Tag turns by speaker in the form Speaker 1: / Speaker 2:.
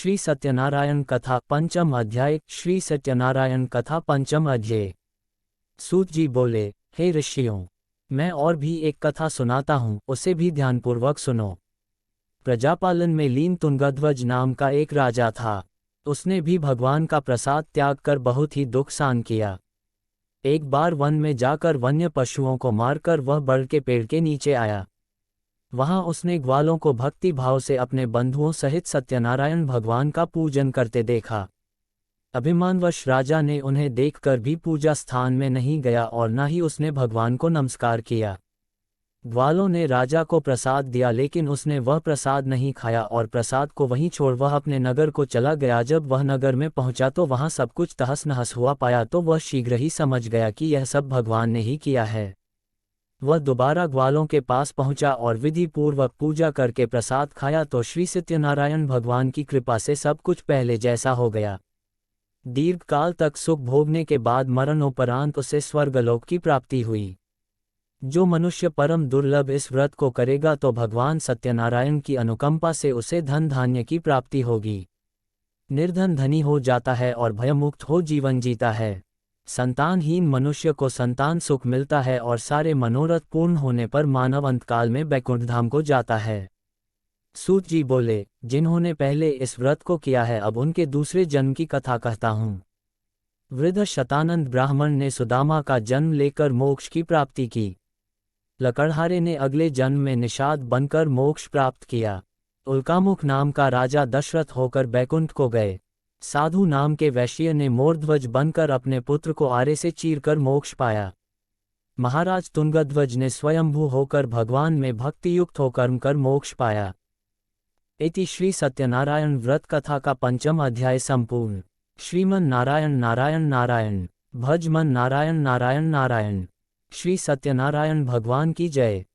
Speaker 1: श्री सत्यनारायण कथा पंचम अध्याय। श्री सत्यनारायण कथा पंचम अध्याय। सूत जी बोले, हे ऋषियों, मैं और भी एक कथा सुनाता हूँ, उसे भी ध्यानपूर्वक सुनो। प्रजापालन में लीन तुंगध्वज नाम का एक राजा था। उसने भी भगवान का प्रसाद त्याग कर बहुत ही दुख सहन किया। एक बार वन में जाकर वन्य पशुओं को मारकर वह बड़ के पेड़ के नीचे आया। वहां उसने ग्वालों को भक्ति भाव से अपने बंधुओं सहित सत्यनारायण भगवान का पूजन करते देखा। अभिमानवश राजा ने उन्हें देखकर भी पूजा स्थान में नहीं गया और न ही उसने भगवान को नमस्कार किया। ग्वालों ने राजा को प्रसाद दिया, लेकिन उसने वह प्रसाद नहीं खाया और प्रसाद को वहीं छोड़ वह अपने नगर को चला गया। जब वह नगर में पहुंचा तो वहां सब कुछ तहस नहस हुआ पाया तो वह शीघ्र ही समझ गया कि यह सब भगवान ने ही किया है। वह दोबारा ग्वालों के पास पहुंचा और विधि पूर्वक पूजा करके प्रसाद खाया तो श्री सत्यनारायण भगवान की कृपा से सब कुछ पहले जैसा हो गया। दीर्घ काल तक सुख भोगने के बाद मरणोपरांत उसे स्वर्गलोक की प्राप्ति हुई। जो मनुष्य परम दुर्लभ इस व्रत को करेगा तो भगवान सत्यनारायण की अनुकंपा से उसे धन धान्य की प्राप्ति होगी। निर्धन धनी हो जाता है और भयमुक्त हो जीवन जीता है। संतानहीन मनुष्य को संतान सुख मिलता है और सारे मनोरथ पूर्ण होने पर मानव अंतकाल में बैकुंठ धाम को जाता है। सूत जी बोले, जिन्होंने पहले इस व्रत को किया है अब उनके दूसरे जन्म की कथा कहता हूँ। वृद्ध शतानंद ब्राह्मण ने सुदामा का जन्म लेकर मोक्ष की प्राप्ति की। लकड़हारे ने अगले जन्म में निषाद बनकर मोक्ष प्राप्त किया। उल्कामुख नाम का राजा दशरथ होकर बैकुंठ को गए। साधु नाम के वैश्य ने मोरध्वज बनकर अपने पुत्र को आरे से चीरकर मोक्ष पाया। महाराज तुंगध्वज ने स्वयंभू होकर भगवान में भक्ति युक्त होकर कर मोक्ष पाया। इति श्री सत्यनारायण व्रत कथा का पंचम अध्याय संपूर्ण। श्रीमन नारायण नारायण नारायण, भज मन नारायण नारायण नारायण। श्री सत्यनारायण भगवान की जय।